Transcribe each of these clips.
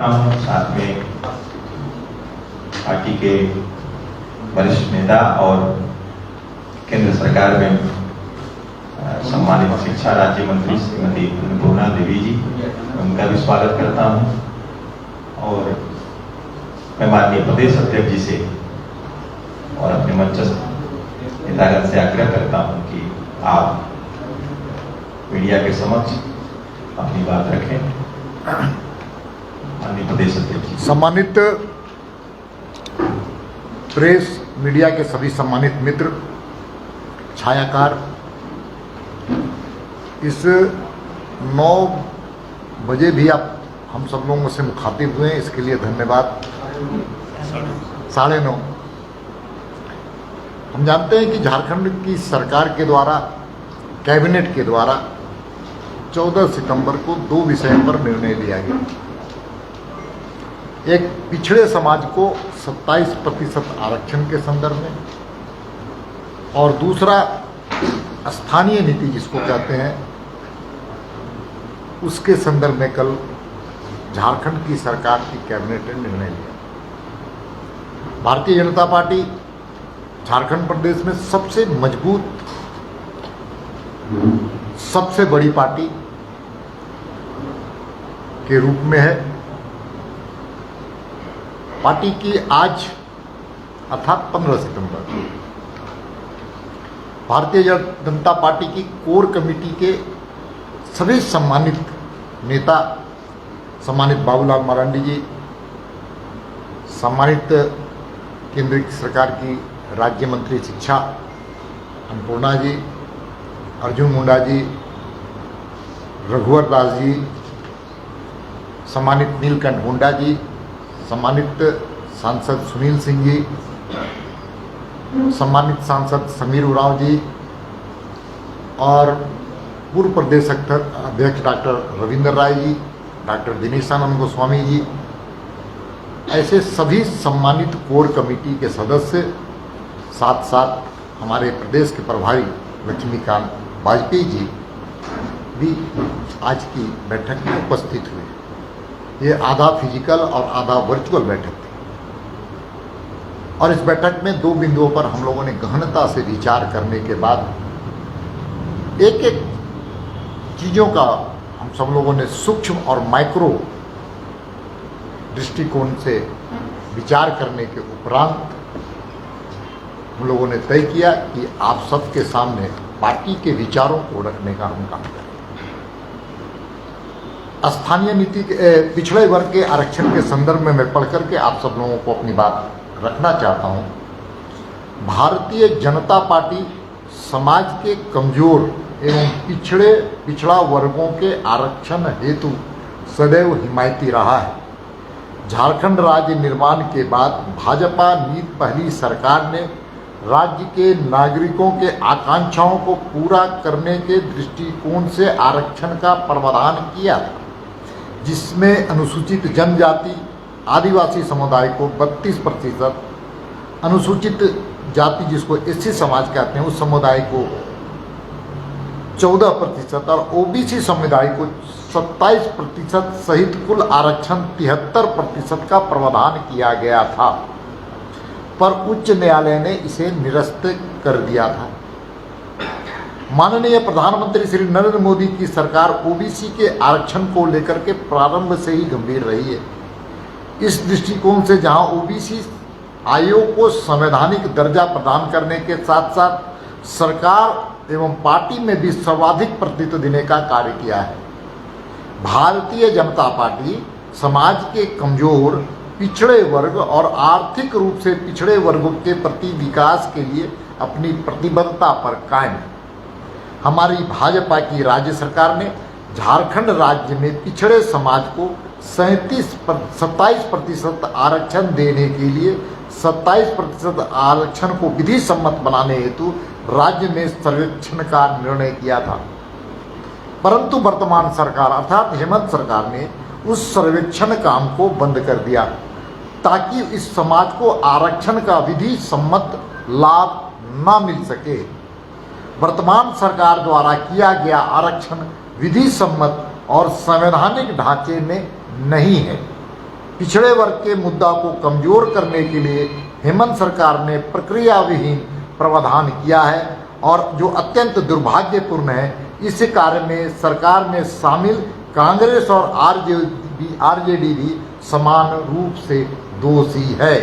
साथ में पार्टी के वरिष्ठ नेता और केंद्र सरकार में सम्मानित शिक्षा राज्य मंत्री श्रीमती अन्नपूर्णा देवी जी, उनका भी स्वागत करता हूं। और मैं माननीय प्रदेश अध्यक्ष जी से और अपने मंचस्थ नेतागण से आग्रह करता हूं कि आप मीडिया के समक्ष अपनी बात रखें। माननीय प्रदेश अध्यक्ष। सम्मानित प्रेस मीडिया के सभी सम्मानित मित्र, छायाकार, इस 9 बजे भी आप हम सब लोगों से मुखातिब हुए, इसके लिए धन्यवाद। 9:30 हम जानते हैं कि झारखंड की सरकार के द्वारा, कैबिनेट के द्वारा 14 सितंबर को 2 विषयों पर निर्णय लिया गया। एक, पिछड़े समाज को 27% आरक्षण के संदर्भ में, और दूसरा स्थानीय नीति जिसको कहते हैं, उसके संदर्भ में कल झारखंड की सरकार की कैबिनेट ने निर्णय लिया। भारतीय जनता पार्टी झारखंड प्रदेश में सबसे मजबूत, सबसे बड़ी पार्टी के रूप में है। पार्टी की आज अर्थात 15 सितंबर भारतीय जनता पार्टी की कोर कमेटी के सभी सम्मानित नेता, सम्मानित बाबूलाल मरांडी जी, सम्मानित केंद्र सरकार की राज्य मंत्री शिक्षा अन्नपूर्णा जी, अर्जुन मुंडा जी, रघुवर दास जी, सम्मानित नीलकंठ मुंडा जी, सम्मानित सांसद सुनील सिंह जी, सम्मानित सांसद समीर उरांव जी, और पूर्व प्रदेश अध्यक्ष डॉक्टर रविंद्र राय जी, डॉक्टर दिनेशानंद गोस्वामी जी, ऐसे सभी सम्मानित कोर कमेटी के सदस्य, साथ साथ हमारे प्रदेश के प्रभारी लक्ष्मीकांत वाजपेयी जी भी आज की बैठक में उपस्थित हुए। ये आधा फिजिकल और आधा वर्चुअल बैठक थी, और इस बैठक में 2 बिंदुओं पर हम लोगों ने गहनता से विचार करने के बाद एक एक चीज़ों का हम सब लोगों ने सूक्ष्म और माइक्रो दृष्टिकोण से विचार करने के उपरांत हम लोगों ने तय किया कि आप सबके सामने पार्टी के विचारों को रखने का हम काम करें। स्थानीय नीति के पिछड़े वर्ग के आरक्षण के संदर्भ में मैं पढ़ करके आप सब लोगों को अपनी बात रखना चाहता हूं। भारतीय जनता पार्टी समाज के कमजोर एवं पिछड़ा वर्गों के आरक्षण हेतु सदैव हिमायती रहा है। झारखंड राज्य निर्माण के बाद भाजपा नीति पहली सरकार ने राज्य के नागरिकों के आकांक्षाओं को पूरा करने के दृष्टिकोण से आरक्षण का प्रावधान किया, जिसमें अनुसूचित जनजाति आदिवासी समुदाय को 32%, अनुसूचित जाति जिसको एससी समाज कहते हैं उस समुदाय को 14% और ओबीसी समुदाय को 27% सहित कुल आरक्षण 73% का प्रावधान किया गया था, पर उच्च न्यायालय ने इसे निरस्त कर दिया था। माननीय प्रधानमंत्री श्री नरेंद्र मोदी की सरकार ओबीसी के आरक्षण को लेकर के प्रारंभ से ही गंभीर रही है। इस दृष्टिकोण से जहां ओबीसी आयोग को संवैधानिक दर्जा प्रदान करने के साथ साथ सरकार एवं पार्टी में भी सर्वाधिक प्रतिनिधित्व देने का कार्य किया है। भारतीय जनता पार्टी समाज के कमजोर, पिछड़े वर्ग और आर्थिक रूप से पिछड़े वर्गों के प्रति विकास के लिए अपनी प्रतिबद्धता पर कायम है। हमारी भाजपा की राज्य सरकार ने झारखंड राज्य में पिछड़े समाज को 27% आरक्षण देने के लिए 27% आरक्षण को विधि सम्मत बनाने हेतु राज्य में सर्वेक्षण का निर्णय किया था, परंतु वर्तमान सरकार अर्थात हेमंत सरकार ने उस सर्वेक्षण काम को बंद कर दिया, ताकि इस समाज को आरक्षण का विधि सम्मत लाभ न मिल सके। वर्तमान सरकार द्वारा किया गया आरक्षण विधि सम्मत और संवैधानिक ढांचे में नहीं है। पिछड़े वर्ग के मुद्दा को कमजोर करने के लिए हेमंत सरकार ने प्रक्रिया विहीन प्रावधान किया है और जो अत्यंत दुर्भाग्यपूर्ण है। इस कार्य में सरकार में शामिल कांग्रेस और आरजेडी भी समान रूप से दोषी है।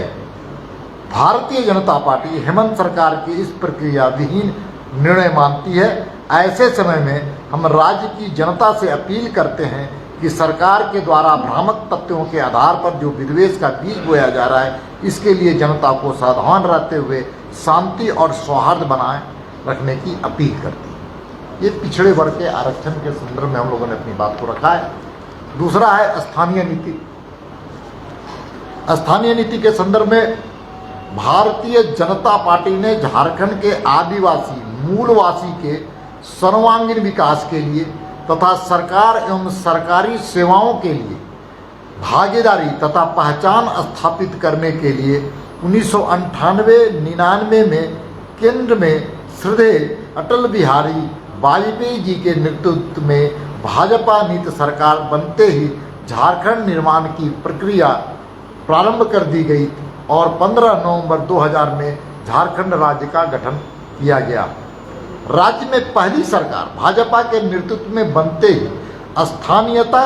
भारतीय जनता पार्टी हेमंत सरकार की इस प्रक्रिया विहीन निर्णय मानती है। ऐसे समय में हम राज्य की जनता से अपील करते हैं कि सरकार के द्वारा भ्रामक तथ्यों के आधार पर जो विद्वेष का बीज बोया जा रहा है, इसके लिए जनता को सावधान रहते हुए शांति और सौहार्द बनाए रखने की अपील करती है। ये पिछड़े वर्ग के आरक्षण के संदर्भ में हम लोगों ने अपनी बात को रखा है। दूसरा है स्थानीय नीति। स्थानीय नीति के संदर्भ में भारतीय जनता पार्टी ने झारखंड के आदिवासी मूलवासी के सर्वांगीण विकास के लिए तथा सरकार एवं सरकारी सेवाओं के लिए भागीदारी तथा पहचान स्थापित करने के लिए 1998-99 में केंद्र में श्रद्धेय अटल बिहारी वाजपेयी जी के नेतृत्व में भाजपा नीति सरकार बनते ही झारखंड निर्माण की प्रक्रिया प्रारंभ कर दी गई और 15 नवंबर 2000 में झारखंड राज्य का गठन किया गया। राज्य में पहली सरकार भाजपा के नेतृत्व में बनते ही स्थानीयता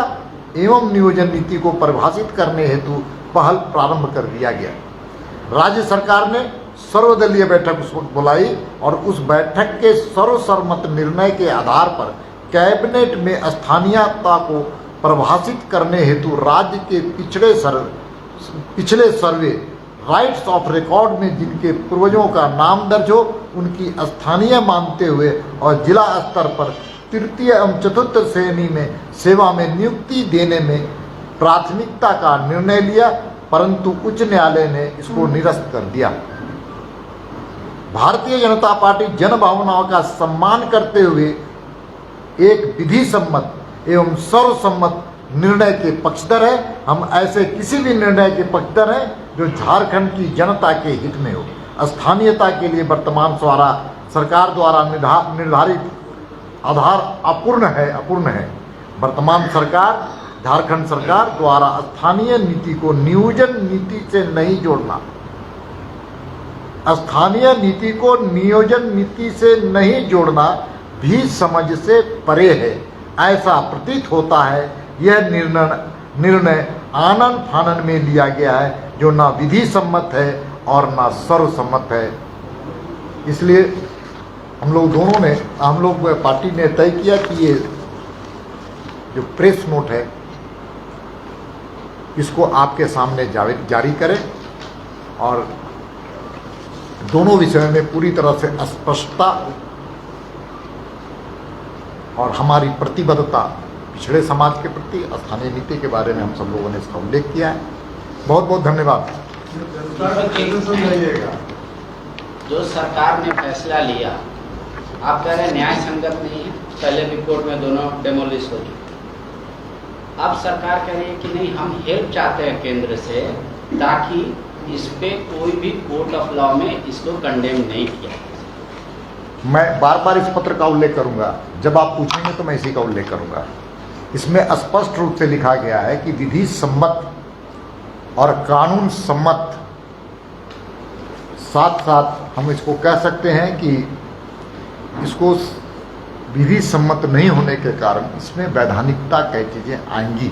एवं नियोजन नीति को परिभाषित करने हेतु पहल प्रारंभ कर दिया गया। राज्य सरकार ने सर्वदलीय बैठक उस वक्त बुलाई और उस बैठक के सर्वसम्मत निर्णय के आधार पर कैबिनेट में स्थानीयता को परिभाषित करने हेतु राज्य के पिछले सर्वे राइट्स ऑफ रिकॉर्ड में जिनके पूर्वजों का नाम दर्ज हो उनकी स्थानीय मानते हुए और जिला स्तर पर तृतीय एवं चतुर्थ श्रेणी में सेवा में नियुक्ति देने में प्राथमिकता का निर्णय लिया, परंतु उच्च न्यायालय ने इसको निरस्त कर दिया। भारतीय जनता पार्टी जन भावनाओं का सम्मान करते हुए एक विधि सम्मत एवं सर्वसम्मत निर्णय के पक्षधर है। हम ऐसे किसी भी निर्णय के पक्षधर हैं जो झारखंड की जनता के हित में हो। स्थानीयता के लिए वर्तमान सरकार द्वारा निर्धारित आधार अपूर्ण है। वर्तमान सरकार झारखंड सरकार द्वारा स्थानीय नीति को नियोजन नीति से नहीं जोड़ना, स्थानीय नीति को नियोजन नीति से नहीं जोड़ना भी समझ से परे है, ऐसा प्रतीत होता है। यह निर्णय आनन फानन में लिया गया है जो ना विधि सम्मत है और ना सर्वसम्मत है। इसलिए हम लोग पार्टी ने तय किया कि ये जो प्रेस नोट है इसको आपके सामने जारी करें और दोनों विषयों में पूरी तरह से स्पष्टता और हमारी प्रतिबद्धता पिछड़े समाज के प्रति स्थानीय नीति के बारे में हम सब लोगों ने इसका उल्लेख किया है। बहुत बहुत धन्यवाद। जो सरकार ने फैसला लिया, आप कह रहे हैं न्याय संगत नहीं है, पहले भी कोर्ट में दोनों डेमोलिश हो चुके। अब सरकार कह रही है कि नहीं, हम हेल्प चाहते हैं केंद्र से ताकि इस पे कोई भी कोर्ट ऑफ लॉ में इसको कंडेम नहीं किया। मैं बार बार इस पत्र का उल्लेख करूंगा, जब आप पूछेंगे तो मैं इसी का उल्लेख करूंगा। इसमें स्पष्ट रूप से लिखा गया है कि विधि सम्मत और कानून सम्मत, साथ साथ हम इसको कह सकते हैं कि इसको विधि सम्मत नहीं होने के कारण इसमें वैधानिकता कई चीजें आएंगी।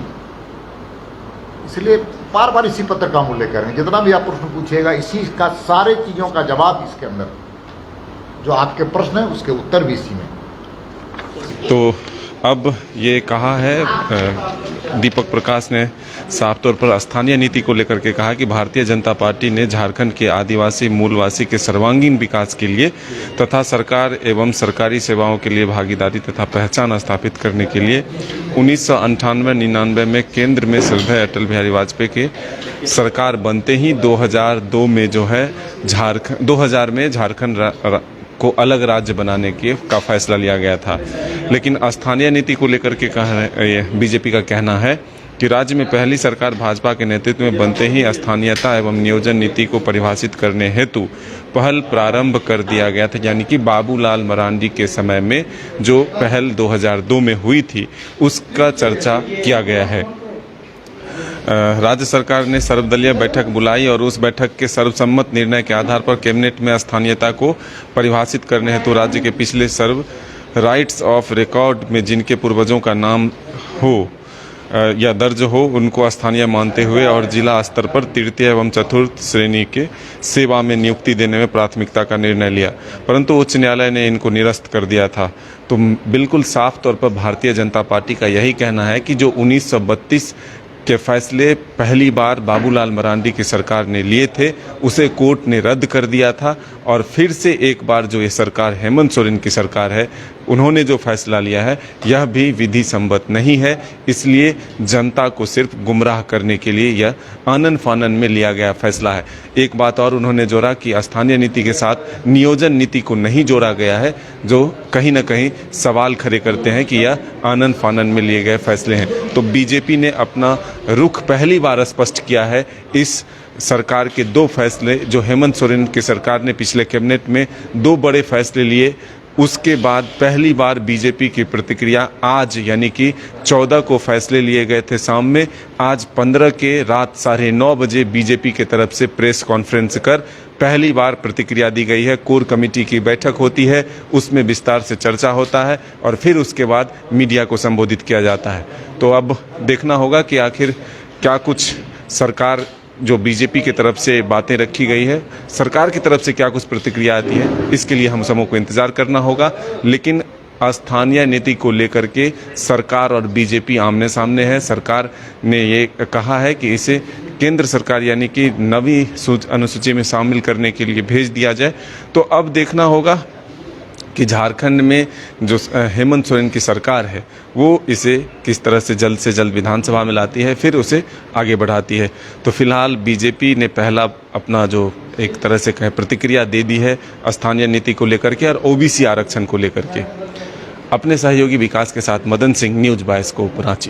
इसलिए बार बार इसी पत्र का हम उल्लेख करेंगे। जितना भी आप प्रश्न पूछिएगा इसी का सारे चीजों का जवाब इसके अंदर, जो आपके प्रश्न है उसके उत्तर भी इसी में। तो अब ये कहा है दीपक प्रकाश ने साफ तौर पर स्थानीय नीति को लेकर के कहा कि भारतीय जनता पार्टी ने झारखंड के आदिवासी मूलवासी के सर्वांगीण विकास के लिए तथा सरकार एवं सरकारी सेवाओं के लिए भागीदारी तथा पहचान स्थापित करने के लिए 1998-99 में केंद्र में श्रद्धेय अटल बिहारी वाजपेयी के सरकार बनते ही 2002 में जो है 2000 में झारखंड को अलग राज्य बनाने का फैसला लिया गया था। लेकिन स्थानीय नीति को लेकर के बीजेपी का कहना है कि राज्य में पहली सरकार भाजपा के नेतृत्व में बनते ही स्थानीयता एवं नियोजन नीति को परिभाषित करने हेतु पहल प्रारंभ कर दिया गया था। यानी कि बाबूलाल मरांडी के समय में जो पहल 2002 में हुई थी उसका चर्चा किया गया है। राज्य सरकार ने सर्वदलीय बैठक बुलाई और उस बैठक के सर्वसम्मत निर्णय के आधार पर कैबिनेट में स्थानीयता को परिभाषित करने हेतु राज्य के पिछले सर्व राइट्स ऑफ रिकॉर्ड में जिनके पूर्वजों का नाम हो या दर्ज हो उनको स्थानीय मानते हुए और जिला स्तर पर तृतीय एवं चतुर्थ श्रेणी के सेवा में नियुक्ति देने में प्राथमिकता का निर्णय लिया, परंतु उच्च न्यायालय ने इनको निरस्त कर दिया था। तो बिल्कुल साफ तौर पर भारतीय जनता पार्टी का यही कहना है कि जो 1932 के फैसले पहली बार बाबूलाल मरांडी की सरकार ने लिए थे उसे कोर्ट ने रद्द कर दिया था, और फिर से एक बार जो ये सरकार हेमंत सोरेन की सरकार है उन्होंने जो फैसला लिया है यह भी विधि सम्मत नहीं है। इसलिए जनता को सिर्फ गुमराह करने के लिए यह आनन फानन में लिया गया फैसला है। एक बात और उन्होंने जोड़ा कि स्थानीय नीति के साथ नियोजन नीति को नहीं जोड़ा गया है, जो कहीं ना कहीं सवाल खड़े करते हैं कि यह आनन फानन में लिए गए फैसले हैं। तो बीजेपी ने अपना रुख पहली बार स्पष्ट किया है। इस सरकार के दो फैसले जो हेमंत सोरेन की सरकार ने पिछले कैबिनेट में दो बड़े फैसले लिए, उसके बाद पहली बार बीजेपी की प्रतिक्रिया आज यानी कि 14 को फैसले लिए गए थे शाम में, आज 15 के रात 9:30 बजे बीजेपी के तरफ से प्रेस कॉन्फ्रेंस कर पहली बार प्रतिक्रिया दी गई है। कोर कमेटी की बैठक होती है, उसमें विस्तार से चर्चा होता है और फिर उसके बाद मीडिया को संबोधित किया जाता है। तो अब देखना होगा कि आखिर क्या कुछ सरकार जो बीजेपी की तरफ से बातें रखी गई है, सरकार की तरफ से क्या कुछ प्रतिक्रिया आती है, इसके लिए हम सबों को इंतजार करना होगा। लेकिन स्थानीय नीति को लेकर के सरकार और बीजेपी आमने सामने है। सरकार ने ये कहा है कि इसे केंद्र सरकार यानी कि नवी अनुसूची में शामिल करने के लिए भेज दिया जाए। तो अब देखना होगा कि झारखंड में जो हेमंत सोरेन की सरकार है वो इसे किस तरह से जल्द विधानसभा में लाती है, फिर उसे आगे बढ़ाती है। तो फिलहाल बीजेपी ने पहला अपना जो एक तरह से कहें प्रतिक्रिया दे दी है स्थानीय नीति को लेकर के और ओबीसी आरक्षण को लेकर के। अपने सहयोगी विकास के साथ मदन सिंह, न्यूज़ 22 को रांची।